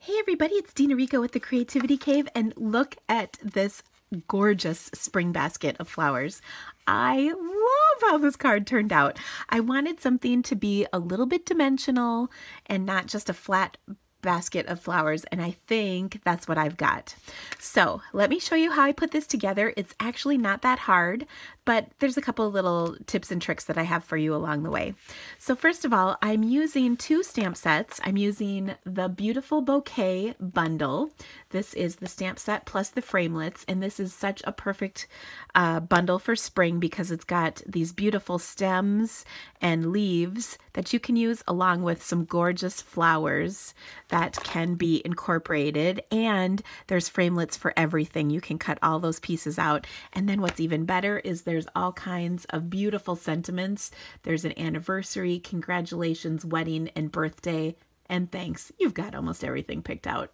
Hey everybody, it's Dina Rico with the Creativity Cave, and look at this gorgeous spring basket of flowers. I love how this card turned out. I wanted something to be a little bit dimensional and not just a flat basket of flowers, and I think that's what I've got. So let me show you how I put this together. It's actually not that hard, but there's a couple of little tips and tricks that I have for you along the way. So first of all, I'm using two stamp sets. I'm using the Beautiful Bouquet bundle. This is the stamp set plus the framelits, and this is such a perfect bundle for spring because it's got these beautiful stems and leaves that you can use along with some gorgeous flowers that can be incorporated, and there's framelits for everything. You can cut all those pieces out, and then what's even better is there's all kinds of beautiful sentiments. There's an anniversary, congratulations, wedding, and birthday, and thanks. You've got almost everything picked out.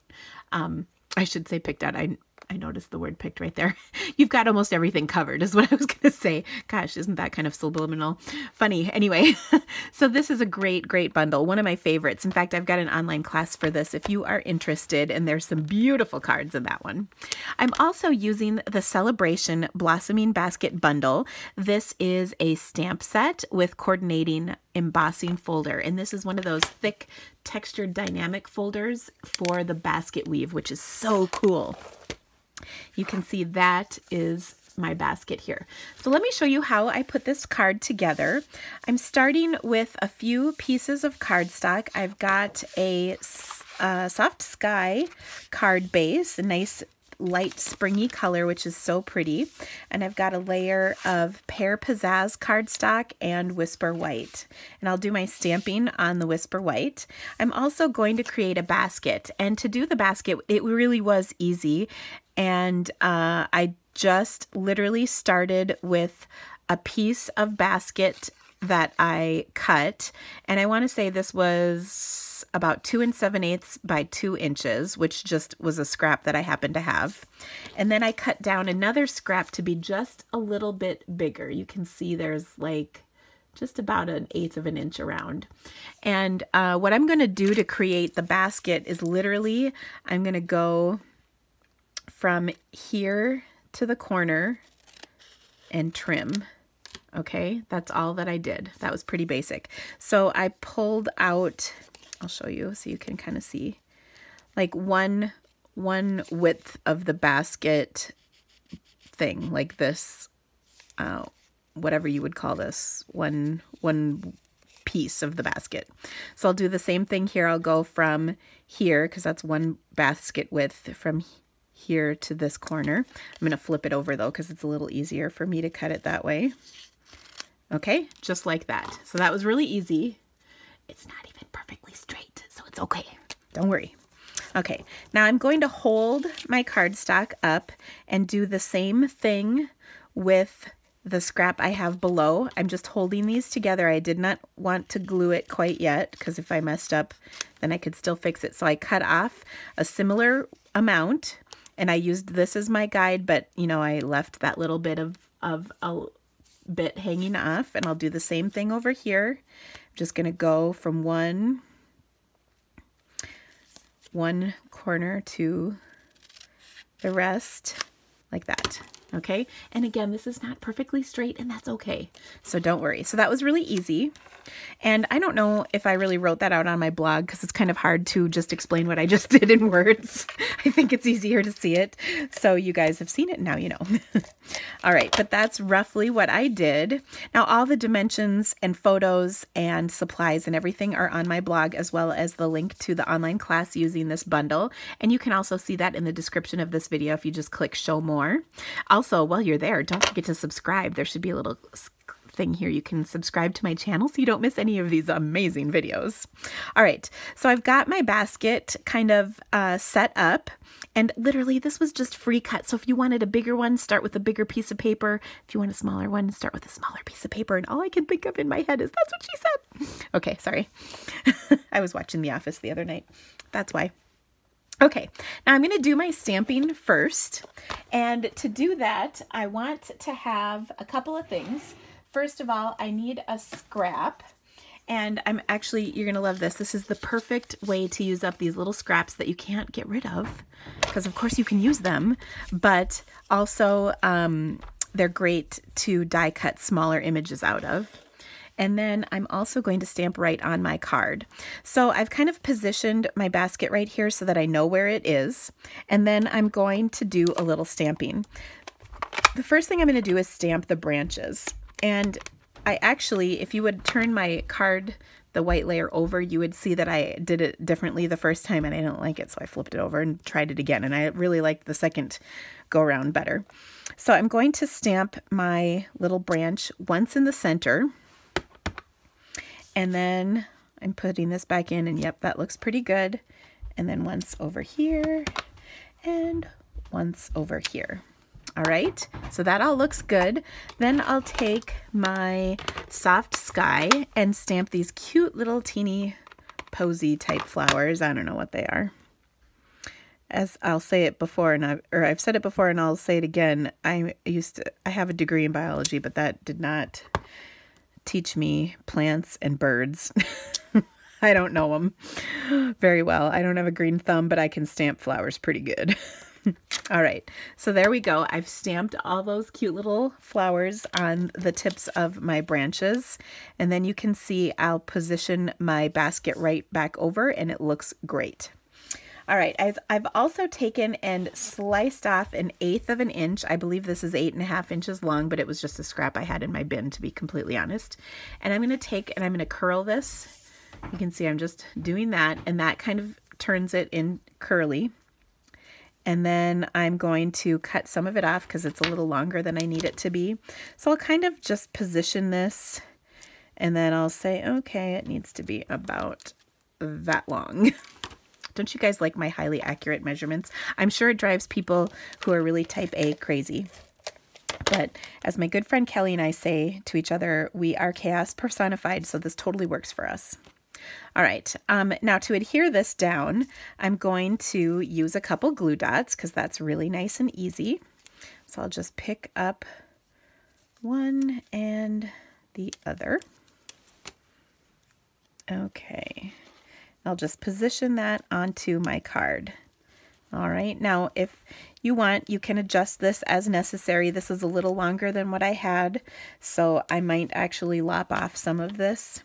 I should say picked out. I noticed the word picked right there. You've got almost everything covered is what I was going to say. Gosh, isn't that kind of subliminal? Funny. Anyway, so this is a great, great bundle. One of my favorites. In fact, I've got an online class for this if you are interested, and there's some beautiful cards in that one. I'm also using the Celebration Blossoming Basket Bundle. This is a stamp set with coordinating embossing folder, and this is one of those thick textured dynamic folders for the basket weave, which is so cool. You can see that is my basket here. So let me show you how I put this card together. I'm starting with a few pieces of cardstock. I've got a soft sky card base, a nice light springy color, which is so pretty. And I've got a layer of Pear Pizzazz cardstock and Whisper White. And I'll do my stamping on the Whisper White. I'm also going to create a basket. And to do the basket, it really was easy. And I just literally started with a piece of basket that I cut. And I want to say this was about 2 7/8 by 2 inches, which just was a scrap that I happened to have. And then I cut down another scrap to be just a little bit bigger. You can see there's like just about 1/8 of an inch around. And what I'm going to do to create the basket is literally, I'm going to go from here to the corner and trim. Okay, that's all that I did. That was pretty basic. So I pulled out, I'll show you so you can kind of see, like one width of the basket thing, like this, whatever you would call this, one piece of the basket. So I'll do the same thing here. I'll go from here, because that's one basket width, from here to this corner. I'm going to flip it over though, because it's a little easier for me to cut it that way. Okay, just like that. So that was really easy. It's not even perfectly straight, so it's okay. Don't worry. Okay, now I'm going to hold my cardstock up and do the same thing with the scrap I have below. I'm just holding these together. I did not want to glue it quite yet, because if I messed up, then I could still fix it. So I cut off a similar amount, and I used this as my guide, but you know, I left that little bit of a bit hanging off, and I'll do the same thing over here. I'm just going to go from one corner to the rest like that. Okay, and again, this is not perfectly straight, and that's okay, so don't worry. So that was really easy, and I don't know if I really wrote that out on my blog, because it's kind of hard to just explain what I just did in words. I think it's easier to see it, so you guys have seen it, now you know. All right, but that's roughly what I did. Now all the dimensions and photos and supplies and everything are on my blog, as well as the link to the online class using this bundle, and you can also see that in the description of this video if you just click show more. Also, while you're there, don't forget to subscribe. There should be a little thing here. You can subscribe to my channel so you don't miss any of these amazing videos. All right, so I've got my basket kind of set up, and literally this was just free cut. So if you wanted a bigger one, start with a bigger piece of paper. If you want a smaller one, start with a smaller piece of paper. And all I can think of in my head is, that's what she said. Okay, sorry. I was watching The Office the other night. That's why. Okay, now I'm going to do my stamping first, and to do that, I want to have a couple of things. First of all, I need a scrap, And I'm actually, you're gonna love this. This is the perfect way to use up these little scraps that you can't get rid of, because of course you can use them, but also they're great to die cut smaller images out of. And then I'm also going to stamp right on my card. So I've kind of positioned my basket right here so that I know where it is. And then I'm going to do a little stamping. The first thing I'm going to do is stamp the branches. And I actually, if you would turn my card, the white layer over, you would see that I did it differently the first time and I didn't like it. So I flipped it over and tried it again. And I really liked the second go around better. So I'm going to stamp my little branch once in the center. And then I'm putting this back in, and yep, that looks pretty good. And then once over here and once over here. All right, so that all looks good. Then I'll take my soft sky and stamp these cute little teeny posy type flowers. I don't know what they are. As I'll say it before, and I've said it before and I'll say it again, I have a degree in biology, but that did not teach me plants and birds. I don't know them very well. I don't have a green thumb, but I can stamp flowers pretty good. All right, so there we go. I've stamped all those cute little flowers on the tips of my branches. And then you can see I'll position my basket right back over and it looks great. All right, I've also taken and sliced off 1/8 of an inch. I believe this is 8.5 inches long, but it was just a scrap I had in my bin, to be completely honest. And I'm gonna take and I'm gonna curl this. You can see I'm just doing that, and that kind of turns it in curly. And then I'm going to cut some of it off because it's a little longer than I need it to be. So I'll kind of just position this, and then I'll say, okay, it needs to be about that long. Don't you guys like my highly accurate measurements? I'm sure it drives people who are really type A crazy. But as my good friend Kelly and I say to each other, we are chaos personified, so this totally works for us. All right, now to adhere this down, I'm going to use a couple glue dots because that's really nice and easy. So I'll just pick up one and the other. Okay. I'll just position that onto my card. All right, now if you want, you can adjust this as necessary. This is a little longer than what I had, so I might actually lop off some of this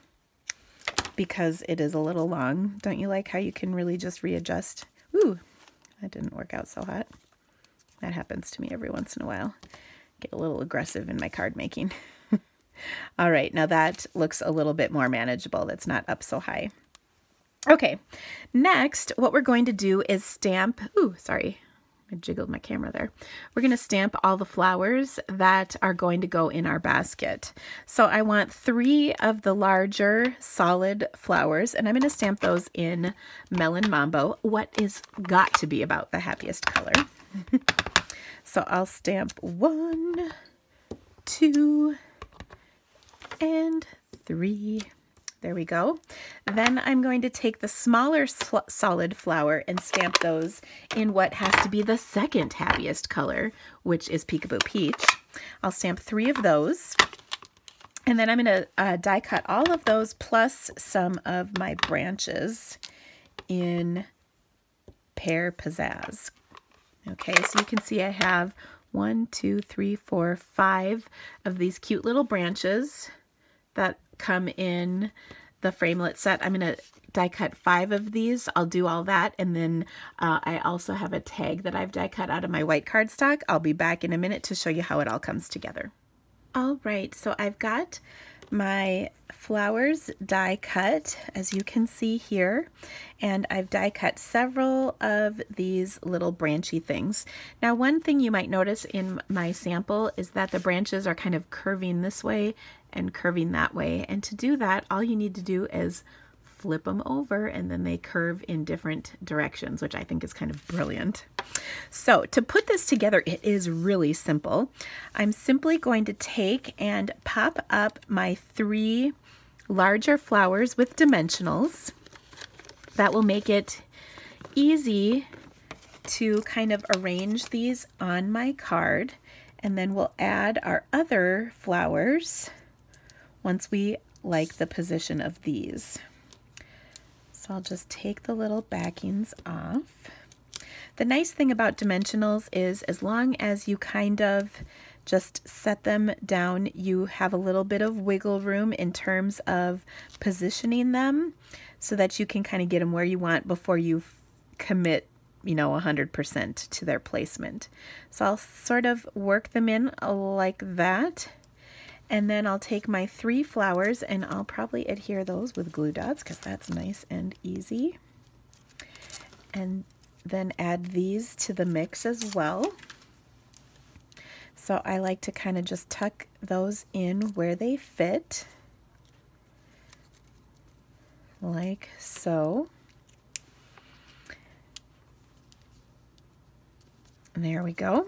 because it is a little long. Don't you like how you can really just readjust? Ooh, that didn't work out so hot. That happens to me every once in a while. Get a little aggressive in my card making. All right, now that looks a little bit more manageable. That's not up so high. Okay, next, what we're going to do is stamp, ooh, sorry, I jiggled my camera there. We're going to stamp all the flowers that are going to go in our basket. So I want 3 of the larger solid flowers, and I'm going to stamp those in Melon Mambo, what is got to be about the happiest color. So I'll stamp 1, 2, and 3. There we go. Then I'm going to take the smaller solid flower and stamp those in what has to be the second happiest color, which is Peekaboo Peach. I'll stamp 3 of those. And then I'm going to die cut all of those plus some of my branches in Pear Pizzazz. Okay, so you can see I have 1, 2, 3, 4, 5 of these cute little branches that come in the framelit set. I'm going to die cut 5 of these. I'll do all that, and then I also have a tag that I've die cut out of my white cardstock. I'll be back in a minute to show you how it all comes together. All right, so I've got my flowers die cut, as you can see here, and I've die cut several of these little branchy things. Now, one thing you might notice in my sample is that the branches are kind of curving this way and curving that way, and to do that, all you need to do is flip them over and then they curve in different directions, which I think is kind of brilliant. So to put this together, it is really simple. I'm simply going to take and pop up my 3 larger flowers with dimensionals. That will make it easy to kind of arrange these on my card, and then we'll add our other flowers once we like the position of these. So I'll just take the little backings off. The nice thing about dimensionals is as long as you kind of just set them down, you have a little bit of wiggle room in terms of positioning them so that you can kind of get them where you want before you commit, you know, 100% to their placement. So I'll sort of work them in like that. And then I'll take my 3 flowers and I'll probably adhere those with glue dots because that's nice and easy. And then add these to the mix as well. So I like to kind of just tuck those in where they fit, like so. And there we go.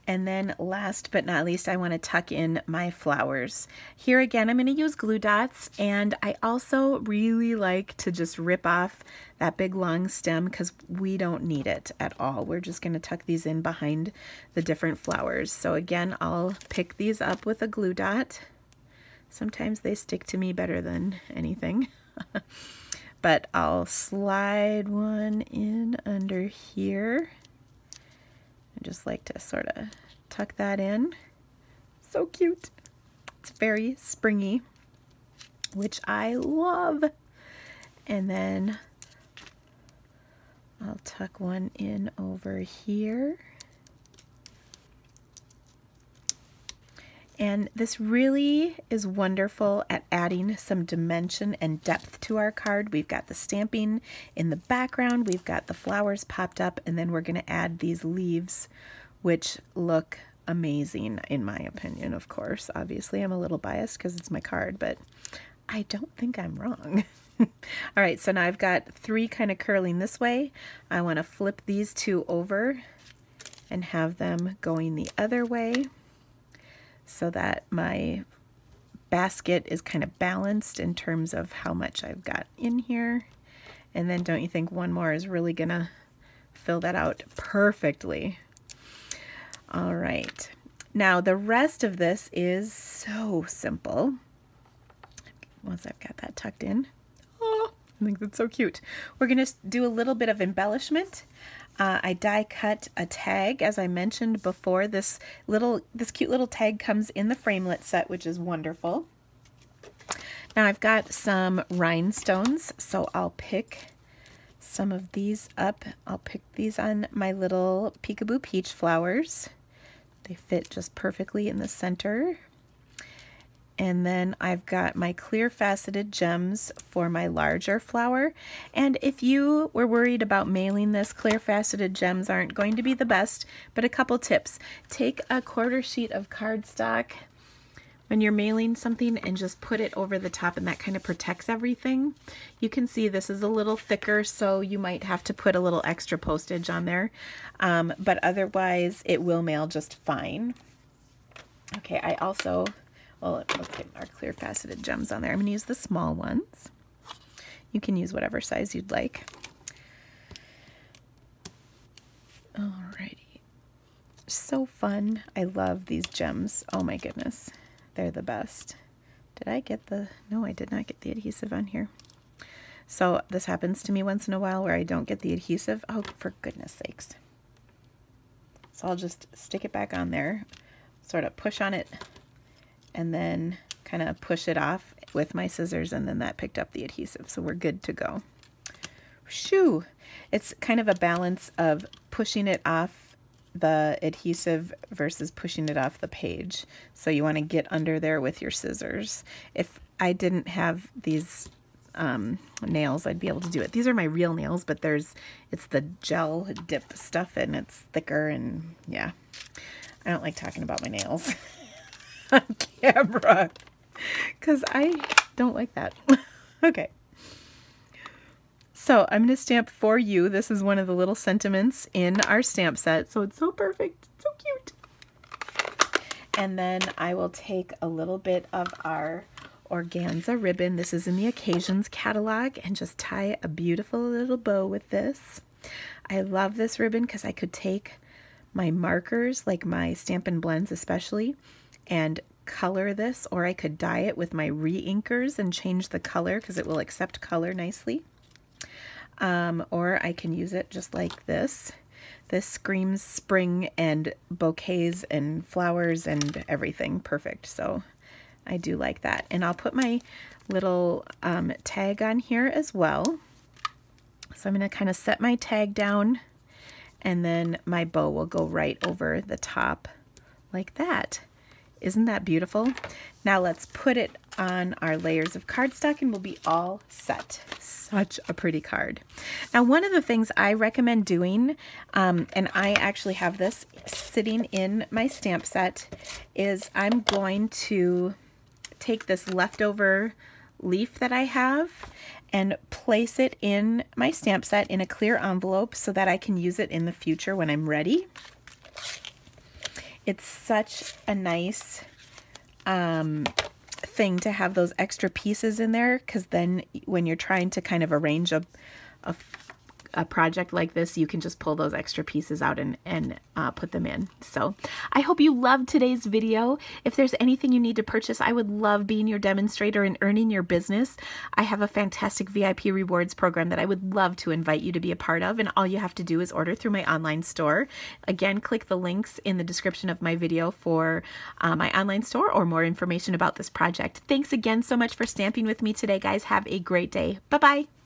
And then last but not least, I want to tuck in my flowers. Here again, I'm going to use glue dots, and I also really like to just rip off that big long stem because we don't need it at all. We're just going to tuck these in behind the different flowers. So again, I'll pick these up with a glue dot. Sometimes they stick to me better than anything. But I'll slide one in under here. I just like to sort of tuck that in. So cute. It's very springy, which I love. And then I'll tuck one in over here. And this really is wonderful at adding some dimension and depth to our card. We've got the stamping in the background, we've got the flowers popped up, and then we're going to add these leaves, which look amazing in my opinion, of course. Obviously, I'm a little biased because it's my card, but I don't think I'm wrong. All right, so now I've got 3 kind of curling this way. I want to flip these 2 over and have them going the other way, so that my basket is kind of balanced in terms of how much I've got in here. And then don't you think one more is really gonna fill that out perfectly? All right, now the rest of this is so simple. Once I've got that tucked in, oh, I think that's so cute. We're gonna do a little bit of embellishment. I die cut a tag, as I mentioned before. This cute little tag comes in the framelit set, which is wonderful. Now I've got some rhinestones, so I'll pick some of these up. I'll pick these on my little peekaboo peach flowers. They fit just perfectly in the center. And then I've got my clear faceted gems for my larger flower. And if you were worried about mailing this, clear faceted gems aren't going to be the best, but a couple tips. Take a 1/4 sheet of cardstock when you're mailing something and just put it over the top, and that kind of protects everything. You can see this is a little thicker, so you might have to put a little extra postage on there, but otherwise it will mail just fine. Okay, I also... well, let's get our clear faceted gems on there. I'm going to use the small ones. You can use whatever size you'd like. Alrighty. So fun. I love these gems. Oh my goodness. They're the best. Did I get the... no, I did not get the adhesive on here. So this happens to me once in a while where I don't get the adhesive. Oh, for goodness sakes. So I'll just stick it back on there, sort of push on it, and then kind of push it off with my scissors, and then that picked up the adhesive, so we're good to go. Shoo! It's kind of a balance of pushing it off the adhesive versus pushing it off the page. So you want to get under there with your scissors. If I didn't have these nails, I'd be able to do it. These are my real nails, but it's the gel dip stuff, and it's thicker, and yeah. I don't like talking about my nails on camera because I don't like that. Okay. So I'm going to stamp for you. This is one of the little sentiments in our stamp set. So it's so perfect. So cute. And then I will take a little bit of our organza ribbon. This is in the Occasions catalog, and just tie a beautiful little bow with this. I love this ribbon because I could take my markers, like my Stampin' Blends especially, and color this, or I could dye it with my re-inkers and change the color because it will accept color nicely. Or I can use it just like this. This screams spring and bouquets and flowers and everything. Perfect. So I do like that. And I'll put my little tag on here as well. So I'm going to kind of set my tag down, and then my bow will go right over the top like that. Isn't that beautiful? Now let's put it on our layers of cardstock and we'll be all set. Such a pretty card. Now, one of the things I recommend doing, and I actually have this sitting in my stamp set, is I'm going to take this leftover leaf that I have and place it in my stamp set in a clear envelope so that I can use it in the future when I'm ready. It's such a nice thing to have those extra pieces in there, because then when you're trying to kind of arrange a project like this, you can just pull those extra pieces out and put them in. So I hope you loved today's video. If there's anything you need to purchase, I would love being your demonstrator and earning your business. I have a fantastic VIP rewards program that I would love to invite you to be a part of, and all you have to do is order through my online store. Again, click the links in the description of my video for my online store or more information about this project. Thanks again so much for stamping with me today, guys. Have a great day. Bye-bye.